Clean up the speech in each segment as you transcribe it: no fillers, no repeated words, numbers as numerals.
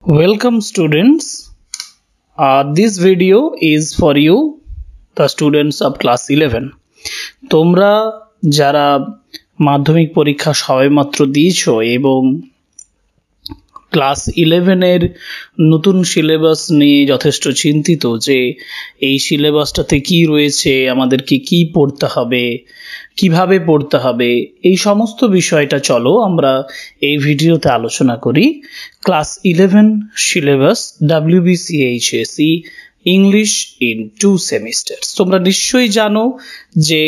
Welcome students. This video is for you, the students of class 11. তোমরা যারা মাধ্যমিক পরীক্ষা সবেমাত্র দিয়েছো এবং ক্লাস 11 এর নতুন সিলেবাস নিয়ে যথেষ্ট চিন্তিত যে এই সিলেবাসটাতে কি রয়েছে, আমাদেরকে কি পড়তে হবে, কিভাবে পড়তে হবে, এই সমস্ত বিষয়টা চলো আমরা এই ভিডিওতে আলোচনা করি। Class 11 syllabus WBCHSE English in 2 semesters. তোমরা নিশ্চয়ই জানো যে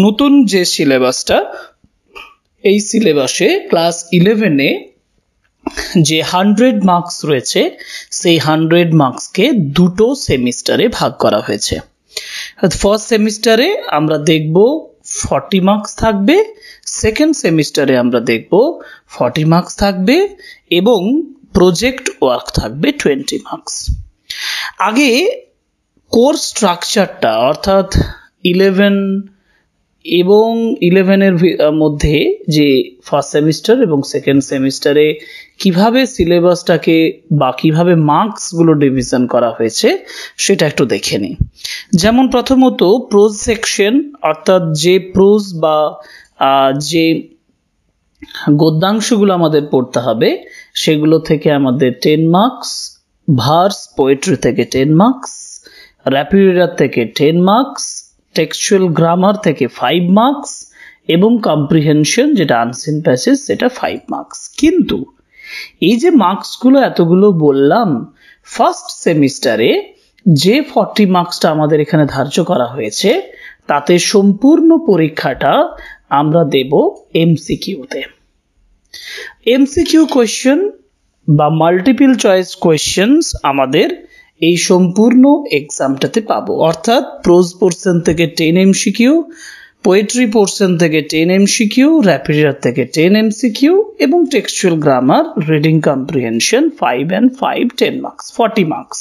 নতুন যে সিলেবাসটা, এই সিলেবাসে ক্লাস 11 এ যে 100 মার্কস রয়েছে সেই 100 মার্কসকে দুটো সেমিস্টারে ভাগ করা হয়েছে। ফার্স্ট সেমিস্টারে আমরা দেখব 40 মার্কস থাকবে, সেকেন্ড সেমিস্টারে আমরা দেখব 40 মার্কস থাকবে এবং প্রজেক্ট ওয়ার্ক থাকবে 20 মার্কস। আগে কোর্স স্ট্রাকচারটা অর্থাৎ 11 এবং 11 এর মধ্যে যে ফার্স্ট সেমিস্টার এবং সেকেন্ড সেমিস্টারে কিভাবে সিলেবাসটাকে বা কিভাবে মার্কসগুলো ডিভিশন করা হয়েছে সেটা একটু দেখে নিই। যেমন প্রথমত প্রোজ সেকশন, অর্থাৎ যে প্রোজ বা যে গদ্যাংশগুলো আমাদের পড়তে হবে সেগুলো থেকে আমাদের 10 মার্কস, ভার্স পোয়েট্রি থেকে 10 মার্কস, র্যাপিড রিডার থেকে 10 মার্কস, টেক্সচুয়াল গ্রামার থেকে 5 মার্কস এবং কম্প্রিহেনশন যেটা আনসিন প্যাসেজ সেটা 5 মার্কস। কিন্তু এই যে মার্কসগুলো এতগুলো বললাম, ফার্স্ট সেমিস্টারে যে 40 মার্কসটা আমাদের এখানে ধার্য করা হয়েছে তাতে সম্পূর্ণ পরীক্ষাটা আমরা দেব এমসিকিউতে। এমসিকিউ কোয়েশ্চেন বা মাল্টিপল চয়েস কোয়েশ্চেনস আমাদের এই সম্পূর্ণ এক্সামটাতে পাবো, অর্থাৎ প্রোজ পোর্শন থেকে 10 এমসিকিউ, পোয়েট্রি পোর্শন থেকে 10 এমসিকিউ, র্যাপিড রিডার থেকে 10 এমসিকিউ এবং textual grammar, reading comprehension 5 and 5 10 marks, 40 marks.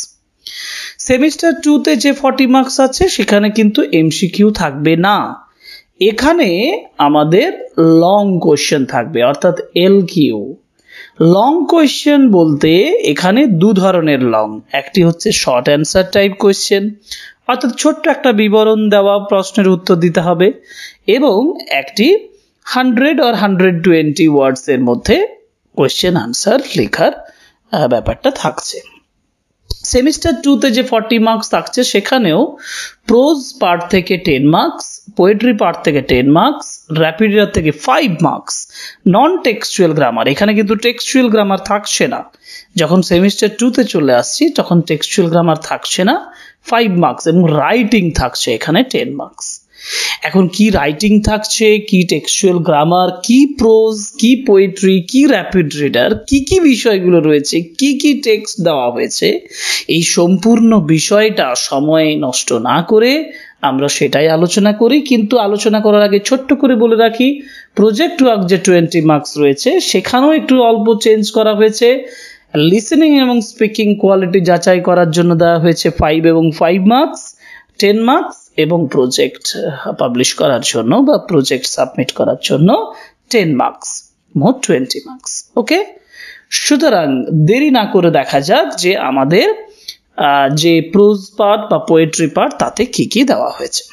Semester 2 তে যে 40 মার্কস আছে সেখানে কিন্তু এমসিকিউ থাকবে না, এখানে আমাদের লং কোয়েশ্চেন থাকবে অর্থাৎ এলকিউ। লং কোয়েশ্চেন বলতে এখানে দু ধরনের লং, একটি হচ্ছে শর্ট অ্যান্সার টাইপ কোয়েশ্চেন অর্থাৎ ছোট্ট একটা বিবরণ দেওয়া প্রশ্নের উত্তর দিতে হবে, এবং একটি 100 or 120 ওয়ার্ডস এর মধ্যে কোয়েশ্চেন আনসার লেখার ব্যাপারটা থাকছে। সেমিস্টার 2 তে যে 40 মার্কস থাকছে সেখানেও প্রোজ পার্ট থেকে 10 মার্কস, পোয়েট্রি পার্ট থেকে 10 মার্কস, র্যাপিড রিডার থেকে 5 মার্কস, নন টেক্সচুয়াল গ্রামার, এখানে কিন্তু টেক্সচুয়াল গ্রামার থাকছে না, যখন সেমিস্টার 2 তে চলে আসছি তখন টেক্সচুয়াল গ্রামার থাকছে না, 5 মার্কস, এবং রাইটিং থাকছে এখানে 10 মার্কস। এখন কি রাইটিং থাকছে, কি টেক্সচুয়াল গ্রামার, কি প্রোজ, কি পোয়েট্রি, কি র্যাপিড রিডার, কি কি বিষয়গুলো রয়েছে, কি কি টেক্সট দেওয়া হয়েছে, এই সম্পূর্ণ বিষয়টা সময় নষ্ট না করে আমরা সেটাই আলোচনা করি। কিন্তু আলোচনা করার আগে ছোট্ট করে বলে রাখি, প্রজেক্ট ওয়ার্ক যে 20 মার্কস রয়েছে সেখানেও একটু অল্প চেঞ্জ করা হয়েছে। লিসেনিং এবং স্পিকিং কোয়ালিটি যাচাই করার জন্য দেওয়া হয়েছে 5 এবং 5 মার্কস, 10 মার্কস, এবং প্রজেক্ট পাবলিশ করার জন্য বা প্রজেক্ট সাবমিট করার জন্য 10 মার্কস, মোট 20 মার্কস। ওকে, সুতরাং দেরি না করে দেখা যাক যে আমাদের যে প্রোজ পার্ট বা পোয়েট্রি পার্ট তাতে কি কি দেওয়া হয়েছে।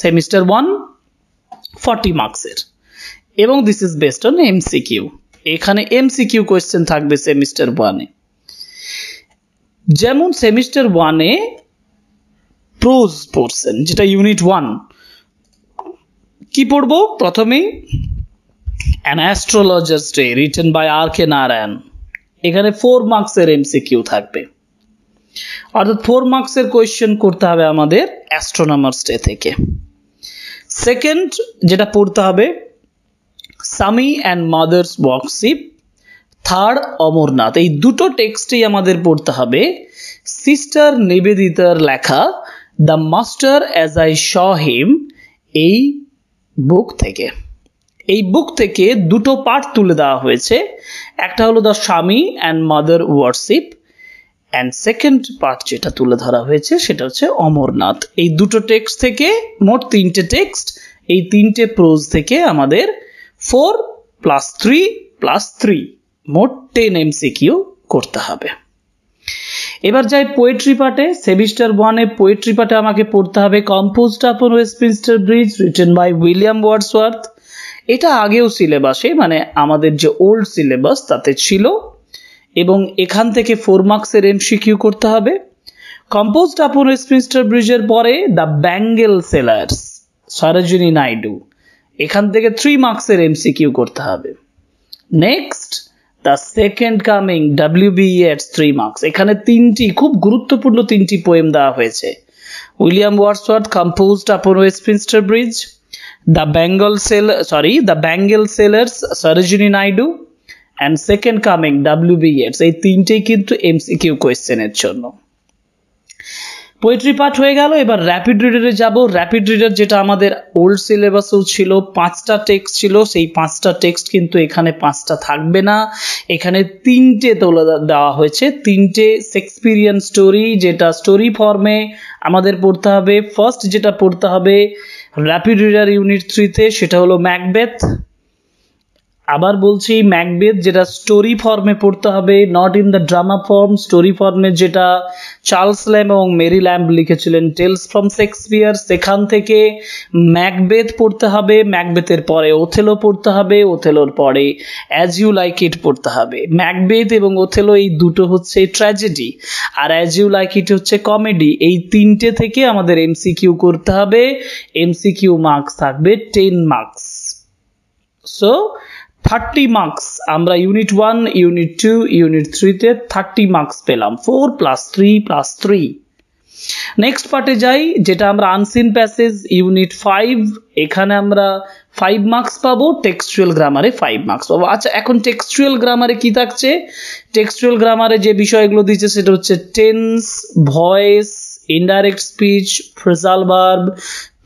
সেমিস্টার 1 40 মার্কসের এবং this is based on MCQ. এখানে এমসিকিউ কোয়েশ্চেন থাকবে সেমিস্টার 1 এ। যেমন সেমিস্টার 1 এ প্রোজ পোর্শন যেটা ইউনিট 1 কি পড়বো, প্রথমেই an astrologer's day written by R.K. Narayan, এখানে 4 মার্কসের এমসিকিউ থাকবে, অর্থাৎ 4 মার্কসের কোয়েশ্চেন করতে হবে আমাদের অ্যাস্ট্রোনমার্স ডে থেকে। সেকেন্ড যেটা পড়তে হবে Swami and mother's worship, third Amarnath, এই দুটো টেক্সটই আমাদের পড়তে হবে সিস্টার নিবেদিতার লেখা the master as I saw him, এই বুক থেকে। এই বুক থেকে দুটো পার্ট তুলে দেওয়া হয়েছে, একটা হলো the Swami and mother worship, and second part যেটা তুলে ধরা হয়েছে সেটা হচ্ছে অমরনাথ। এই দুটো টেক্সট থেকে মোট 3টে টেক্সট, এই 3টে প্রোজ থেকে আমাদের 4 + 3 + 3 মোট 10 এমসিকিউ করতে হবে। এবার যাই পোয়েট্রি পার্টে। সেমিস্টার 1 এ পোয়েট্রি পার্টে আমাকে পড়তে হবে composed upon Westminster bridge written by William Wordsworth. এটা আগেও সিলেবাসে মানে আমাদের যে ওল্ড সিলেবাস তাতে ছিল এবং এখান থেকে 4 মার্কসের এমসিকিউ করতে হবে। কম্পোজড আপন ওয়েস্টমিনস্টার ব্রিজের পরে the bangle sellers Sarojini Naidu, এখান থেকে 3 মার্কসের এমসিকিউ করতে হবে। Next the second coming WB Yeats 3 মার্কস। এখানে তিনটি খুব গুরুত্বপূর্ণ তিনটি পোয়েম দেওয়া হয়েছে। William Wordsworth composed upon Westminster bridge, the bangle sellers Sarojini Naidu and second coming WB Yeats। এই তিনটেই কিন্তু এমসিকিউ কোয়েশ্চেনের জন্য। পোয়েট্রি পার্ট হয়ে গেল। এবার র্যাপিড রিডারে যাব। র্যাপিড রিডার যেটা আমাদের ওল্ড সিলেবাসেও ছিল, 5টা টেক্সট ছিল, সেই 5টা টেক্সট কিন্তু এখানে 5টা থাকবে না, এখানে 3টে তোলা দেওয়া হয়েছে। 3টে শেক্সপিরিয়ান স্টোরি, যেটা স্টোরি ফর্মে আমাদের পড়তে হবে। ফার্স্ট যেটা পড়তে হবে র্যাপিড রিডার ইউনিট 3-তে সেটা হলো ম্যাকবেথ। আবার বলছি ম্যাকবেথ যেটা স্টোরি ফর্মে পড়তে হবে, not in the drama form. Story ফর্মে যেটা চার্লস ল্যাম্ব এবং মেরি ল্যাম্ব লিখেছিলেন টেলস ফ্রম শেক্সপিয়ার, সেখান থেকে ম্যাকবেথ পড়তে হবে। ম্যাকবেথের পরে ওথেলো পড়তে হবে, ওথেলোর পরে অ্যাজ ইউ লাইক ইট পড়তে হবে। ম্যাকবেথ এবং ওথেলো এই দুটো হচ্ছে ট্র্যাজেডি আর অ্যাজ ইউ লাইক ইট হচ্ছে কমেডি। এই তিনটে থেকে আমাদের এমসিকিউ করতে হবে। এমসিকিউ মার্কস থাকবে 10 মার্কস। সো 30 মার্কস আমরা ইউনিট 1, ইউনিট 2, ইউনিট 3-তে 30 মার্কস পেলাম। 4 + 3 + 3। নেক্সট পার্টে যাই, যেটা আমরা আনসিন প্যাসেজ ইউনিট 5। এখানে আমরা 5 মার্কস পাবো, টেক্সচুয়াল গ্রামারে 5 মার্কস পাবো। আচ্ছা, এখন টেক্সচুয়াল গ্রামারে কি থাকছে? টেক্সচুয়াল গ্রামারে যে বিষয়গুলো দিচ্ছে সেটা হচ্ছে tense, voice, indirect speech, phrasal verb,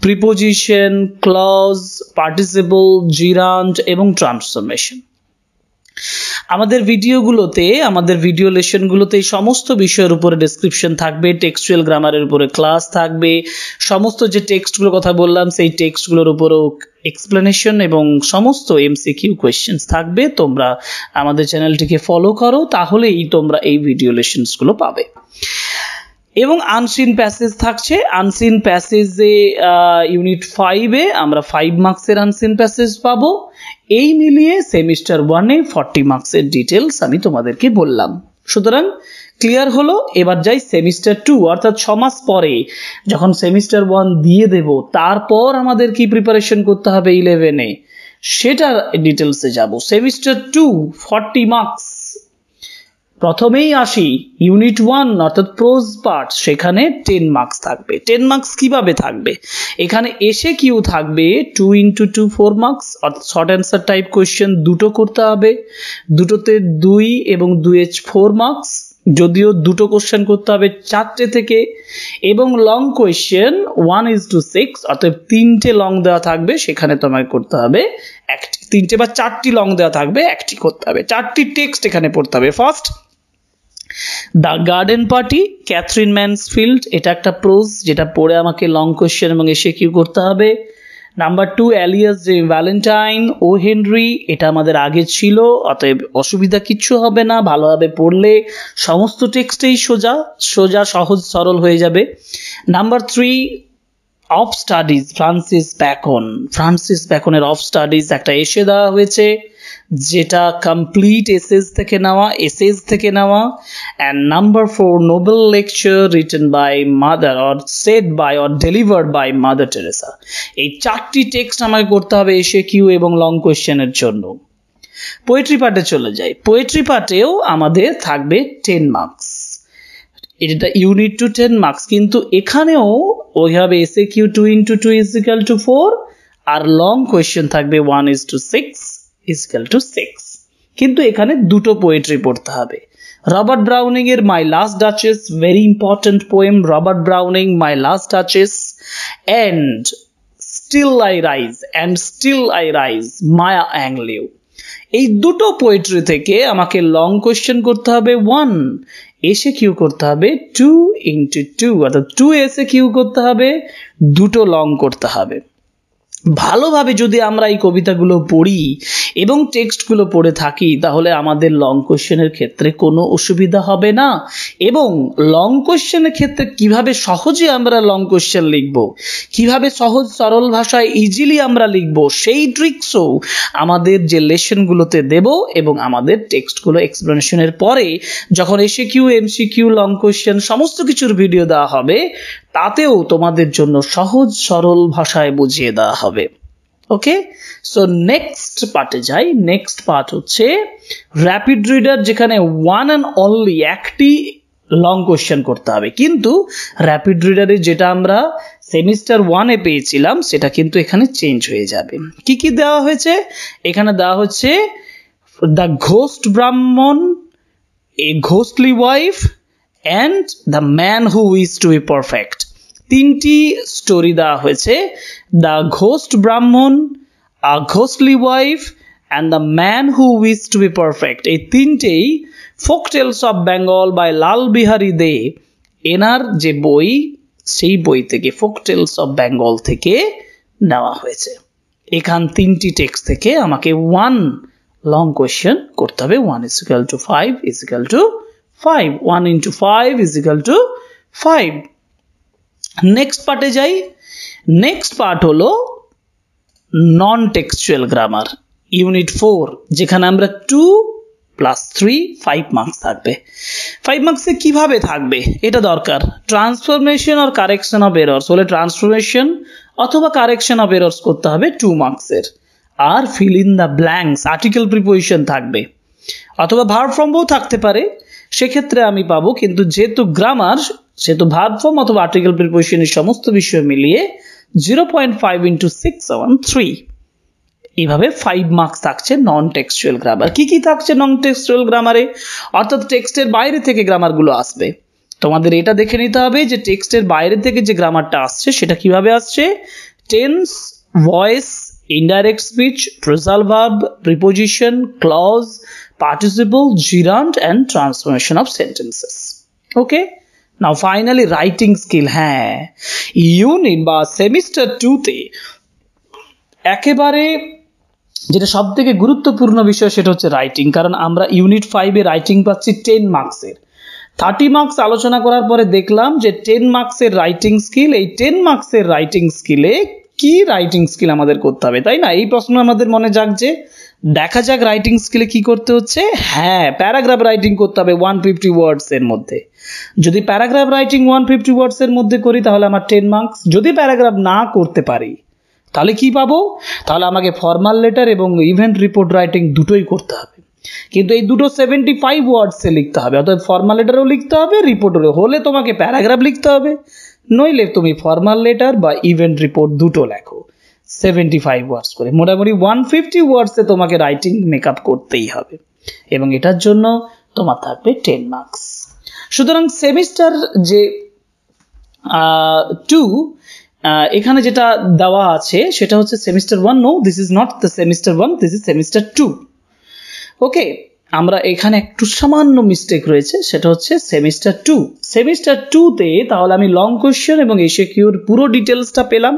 preposition, clause, participle, gerund এবং ট্রান্সফরমেশন। আমাদের ভিডিও লেসনগুলোতে এই সমস্ত বিষয়ের উপরে ডেসক্রিপশন থাকবে, টেক্সচুয়াল গ্রামারের উপরে ক্লাস থাকবে, সমস্ত যে টেক্সটগুলোর কথা বললাম সেই টেক্সটগুলোর উপরেও এক্সপ্লেনেশন এবং সমস্ত এমসিকিউ কোয়েশ্চেন্স থাকবে। তোমরা আমাদের চ্যানেলটিকে ফলো করো, তাহলেই তোমরা এই ভিডিও লেসনসগুলো পাবে। এবং আনসিন প্যাসেজ থাকছে। আনসিন প্যাসেজে ইউনিট 5-এ আমরা 5 মার্কসের আনসিন প্যাসেজ পাবো। এই মিলিয়ে সেমিস্টার 1-এ 40 মার্কসের ডিটেলস আমি তোমাদেরকে বললাম। সুতরাং ক্লিয়ার হলো। এবার যাই সেমিস্টার 2, অর্থাৎ 6 মাস পরে যখন সেমিস্টার 1 দিয়ে দেব, তারপর আমাদের কি প্রিপারেশন করতে হবে 11-এ, সেটার ডিটেলসে যাব। Semester 2 40 marks. প্রথমেই আসি ইউনিট 1 অর্থাৎ প্রোজ পার্ট, সেখানে 10 মার্কস থাকবে। 10 মার্কস কিভাবে থাকবে? এখানে এসে কিউ থাকবে 2 × 2 4 মার্কস, অর্থাৎ শর্ট অ্যান্সার টাইপ কোয়েশ্চেন দুটো করতে হবে, দুটোতে 2 এবং 2H 4 মার্কস, যদিও দুটো কোশ্চেন করতে হবে 4টে থেকে, এবং লং কোয়েশ্চেন 1:6, অর্থাৎ 3টে লং দেওয়া থাকবে, সেখানে তোমায় করতে হবে 3টে বা 4টি লং দেওয়া থাকবে, 1টি করতে হবে। 4টি টেক্সট এখানে পড়তে হবে। First the garden party, Katherine Mansfield, এটা একটা প্রোজ যেটা পড়ে আমাকে লং কোয়েশ্চেন এবং এসে কিউ করতে হবে। নাম্বার 2 এলিয়াস জে ভ্যালেন্টাইন, ও হেনরি, এটা আমাদের আগে ছিল, অতএব অসুবিধা কিচ্ছু হবে না, ভালোভাবে পড়লে সমস্ত টেক্সটেই সোজা সহজ সরল হয়ে যাবে। নাম্বার 3 অফ স্টাডিজ, ফ্রান্সিস ব্যাকনের অফ স্টাডিজ একটা এসে দেওয়া হয়েছে, যেটা কমপ্লিট এসেজ থেকে নেওয়া। And number 4 Nobel lecture written by mother or said by or delivered by Mother Teresa. এই 4টি টেক্সট আমাকে করতে হবে এসে কিউ এবং লং কোয়েশ্চেনের জন্য। পোয়েট্রি পার্টে চলে যাই। পোয়েট্রি পার্টেও আমাদের থাকবে 10 মার্কস। এটা ইউনিট 2 10 মার্কস, কিন্তু এখানেও ওইভাবে এসে কিউ 2 × 2 = 4 আর লং কোয়েশ্চেন থাকবে 1:6 = 6। কিন্তু এখানে দুটো পোয়েট্রি পড়তে হবে। রবার্ট ব্রাউনিং এর my last duchess, very important poem. Robert Browning my last duchess and still I rise Maya Angelou. এই দুটো পোয়েট্রি থেকে আমাকে লং কোয়েশ্চেন করতে হবে 1, এসে কিউ করতে হবে 2 × 2, অর্থাৎ 2 এসে কিউ করতে হবে, দুটো লং করতে হবে। ভালোভাবে যদি আমরা এই কবিতাগুলো পড়ি এবং টেক্সটগুলো পড়ে থাকি তাহলে আমাদের লং কোশ্চেনের ক্ষেত্রে কোনো অসুবিধা হবে না। এবং লং কোশ্চেনের ক্ষেত্রে কিভাবে সহজে আমরা লং কোশ্চেন লিখব, কিভাবে সহজ সরল ভাষায় ইজিলি আমরা লিখব, সেই ট্রিক্সও আমাদের যে লেসনগুলোতে দেব এবং আমাদের টেক্সটগুলো এক্সপ্লেনেশনের পরে যখন এসএকিউ, এমসিকিউ, লং কোশ্চেন সমস্ত কিছুর ভিডিও দেওয়া হবে তাতেও তোমাদের জন্য সহজ সরল ভাষায় বুঝিয়ে দেওয়া হবে। ওকে, সো নেক্সট পার্টে যাই। নেক্সট পার্ট হচ্ছে র্যাপিড রিডার, যেখানে ওয়ান অ্যান্ড অনলি একটি লং কোশ্চেন করতে হবে। কিন্তু র্যাপিড রিডারে যেটা আমরা সেমিস্টার 1-এ পেয়েছিলাম সেটা কিন্তু এখানে চেঞ্জ হয়ে যাবে। কি কি দেওয়া হয়েছে এখানে? দেওয়া হচ্ছে the ghost Brahman, a ghostly wife and the man who wished to be perfect। তিনটি স্টোরি দেওয়া হয়েছে, the ghost Brahman, a ghostly wife and the man who wished to be perfect। এই তিনটেই folk tales of Bengal by Lal Behari Dey, এনার যে বই সেই বই থেকে, ফোক টেলস অফ বেঙ্গল থেকে নেওয়া হয়েছে। এখান তিনটি টেক্সট থেকে আমাকে ওয়ান লং কোয়েশ্চেন করতে হবে। 1 = 5 = 5, 1 × 5 = 5। নেক্সট পার্টে যাই। নেক্সট পার্ট হলো নন টেক্সচুয়াল গ্রামার, ইউনিট 4, যেখানে আমরা 2 + 3 5 মার্কস থাকবে। 5 মার্কসে কিভাবে থাকবে এটা দরকার। ট্রান্সফরমেশন আর কারেকশন অফ এরর্স হলে ট্রান্সফরমেশন অথবা কারেকশন অফ এরর্স করতে হবে 2 মার্কসের। আর fill in the blanks, article preposition থাকবে অথবা ভার্ব ফর্মও থাকতে পারে, সেক্ষেত্রে আমি পাবো। কিন্তু যেহেতু গ্রামার সেহেতু ভার্ব ফর্ম অথবা আর্টিকেল প্রিপোজিশনের সমস্ত বিষয় মিলিয়ে 0.5 × 6 = 3। এইভাবে 5 মার্কস থাকছে নন টেক্সচুয়াল গ্রামার। কি কি থাকছে নন টেক্সচুয়াল গ্রামারে? অর্থাৎ টেক্সটের বাইরে থেকে গ্রামারগুলো আসবে। তোমাদের এটা দেখে নিতে হবে যে টেক্সটের বাইরে থেকে যে গ্রামারটা আসছে সেটা কিভাবে আসছে। Tense, voice, indirect speech, phrasal verb, preposition, clause, participle, gerund and transformation of sentences। Okay, now finally writing skill। হ্যাঁ, ইউনিট বা সেমিস্টার 2-তে একেবারে যেটা সব থেকে গুরুত্বপূর্ণ বিষয় সেটা হচ্ছে রাইটিং। কারণ আমরা ইউনিট 5-এ রাইটিং পাচ্ছি 10 মার্কসের। 30 মার্কস আলোচনা করার পরে দেখলাম যে 10 মার্কসের রাইটিং স্কিল, এই 10 মার্কসের রাইটিং স্কিলে কি রাইটিং স্কিল আমাদের করতে হবে, তাই না? এই প্রশ্ন আমাদের মনে জাগছে। দেখা যাক রাইটিং স্কিলে কি করতে হচ্ছে। হ্যাঁ, প্যারাগ্রাফ রাইটিং করতে হবে 150 ওয়ার্ডস এর মধ্যে। যদি প্যারাগ্রাফ রাইটিং 150 ওয়ার্ডস এর মধ্যে করি তাহলে আমার 10 মার্কস। যদি প্যারাগ্রাফ না করতে পারি তাহলে কি পাবো? তাহলে আমাকে ফর্মাল লেটার এবং ইভেন্ট রিপোর্ট রাইটিং দুটোই করতে হবে। কিন্তু এই দুটো 75 ওয়ার্ডসে লিখতে হবে। অর্থাৎ ফর্মাল লেটারও লিখতে হবে, রিপোর্টেরও। হলে তোমাকে প্যারাগ্রাফ লিখতে হবে, নইলে তুমি ফর্মাল লেটার বা ইভেন্ট রিপোর্ট দুটো লেখো 75 ওয়ার্ডস করে। মোটামুটি 150 ওয়ার্ডসে তোমাকে রাইটিং মেকআপ করতেই হবে এবং এটার জন্য তোমার থাকবে 10 মার্কস। সুতরাং সেমিস্টার যে 2 এখানে যেটা দেওয়া আছে সেটা হচ্ছে semester 1। No, this is not the semester 1, this is semester 2। Okay, আমরা এখানে একটু সামান্য মিস্টেক রয়েছে, সেটা হচ্ছে সেমিস্টার 2। সেমিস্টার 2-তে তাহলে আমি লং কোশ্চেন এবং এসএকিউর পুরো ডিটেলসটা পেলাম।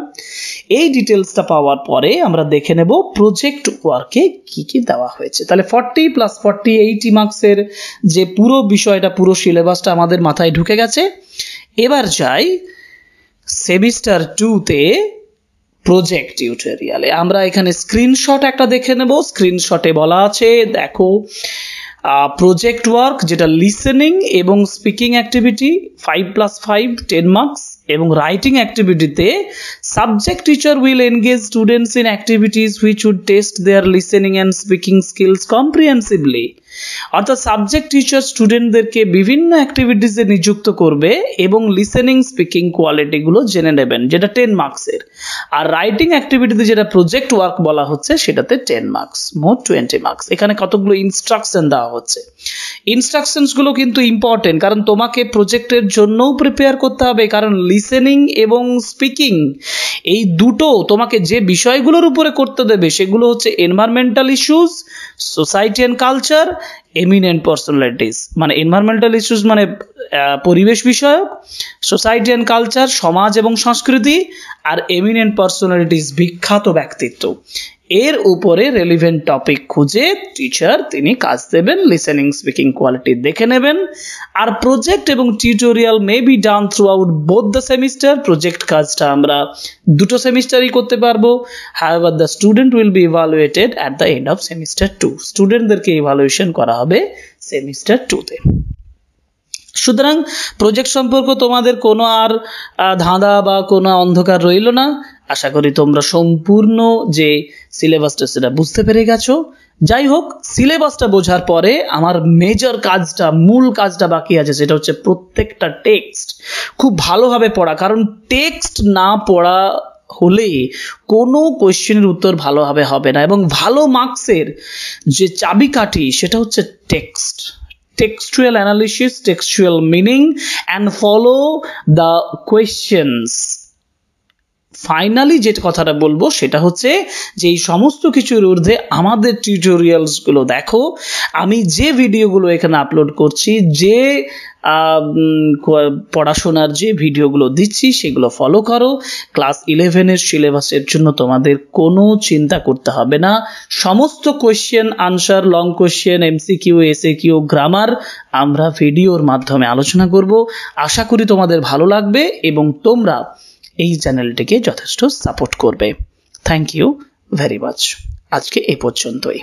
এই ডিটেলসটা পাওয়ার পরে আমরা দেখে নেব প্রজেক্ট ওয়ার্কে কি কি দেওয়া হয়েছে। তাহলে 40 + 40 80 মার্কসের যে পুরো বিষয়টা, পুরো সিলেবাসটা আমাদের মাথায় ঢুকে গেছে। এবার যাই সেমিস্টার 2-তে প্রজেক্ট টিউটোরিয়ালে। আমরা এখানে স্ক্রিনশট একটা দেখে নেব। স্ক্রিনশটে বলা আছে, দেখো, প্রজেক্ট ওয়ার্ক যেটা লিসেনিং এবং স্পিকিং অ্যাক্টিভিটি 5 + 5 10 মার্কস, এবং রাইটিং অ্যাক্টিভিটিতে subject teacher will engage students in activities which would test their listening and speaking skills comprehensively. অর্থাৎ সাবজেক্ট টিচার স্টুডেন্টদেরকে বিভিন্ন অ্যাক্টিভিটিসে নিযুক্ত করবে এবং লিসেনিং স্পিকিং কোয়ালিটিগুলো জেনে নেবেন, যেটা 10 মার্কসের। আর রাইটিং অ্যাক্টিভিটিতে যেটা প্রজেক্ট ওয়ার্ক বলা হচ্ছে সেটাতে 10 মার্কস, মোট 20 মার্কস। এখানে কতগুলো ইনস্ট্রাকশন দেওয়া হচ্ছে। ইনস্ট্রাকশনসগুলো কিন্তু ইম্পর্টেন্ট, কারণ তোমাকে প্রজেক্টের জন্যও প্রিপেয়ার করতে হবে। কারণ লিসেনিং এবং স্পিকিং এই দুটো তোমাকে যে বিষয়গুলোর উপরে করতে দেবে সেগুলো হচ্ছে environmental issues, society and culture eminent personalities মানে এনভায়রনমেন্টাল ইস্যুস মানে পরিবেশ বিষয়ক, সোসাইটি অ্যান্ড কালচার সমাজ এবং সংস্কৃতি, আর এমিনেন্ট পার্সোনালিটিস বিখ্যাত ব্যক্তিত্ব। এর উপরে রেলিভেন্ট টপিক খুঁজে টিচার তিনি কাজ দেবেন, লিসেনিং স্পিকিং কোয়ালিটি দেখে নেবেন। আর প্রজেক্ট এবং tutorial may be done through out both the semester, project কাজটা আমরা দুটো সেমিস্টারই করতে পারবো। However the student will be evaluated at the end of semester 2, স্টুডেন্টদেরকে ইভালুয়েশন করা হবে সেমিস্টার 2-তে। সুতরাং প্রজেক্ট সম্পর্ক তোমাদের কোনো আর ধাঁধা বা কোনো অন্ধকার রইল না। আশা করি তোমরা সম্পূর্ণ যে সিলেবাসটা সেটা বুঝতে পেরে গেছো। যাই হোক, সিলেবাসটা বোঝার পরে আমার মেজর কাজটা, মূল কাজটা বাকি আছে, সেটা হচ্ছে প্রত্যেকটা টেক্সট খুব ভালোভাবে পড়া। কারণ টেক্সট না পড়া হলে কোনো কোয়েশ্চেনের উত্তর ভালোভাবে হবে না, এবং ভালো মার্কসের যে চাবিকাঠি সেটা হচ্ছে text, textual analysis, textual meaning, and follow the questions. Finally যে কথাটা বলবো সেটা হচ্ছে যে এই সমস্ত কিছুর ঊর্ধ্বে আমাদের টিউটোরিয়ালস গুলো দেখো। আমি যে ভিডিওগুলো এখানে আপলোড করছি, যে পড়াশোনার যে ভিডিওগুলো দিচ্ছি সেগুলো ফলো করো। ক্লাস 11-এর সিলেবাসের জন্য তোমাদের কোনো চিন্তা করতে হবে না। সমস্ত question answer, long question, MCQ, SAQ, grammar আমরা ভিডিওর মাধ্যমে আলোচনা করব। আশা করি তোমাদের ভালো লাগবে এবং তোমরা এই চ্যানেলটিকে যথেষ্ট সাপোর্ট করবে। Thank you very much. আজকে এই পর্যন্তই।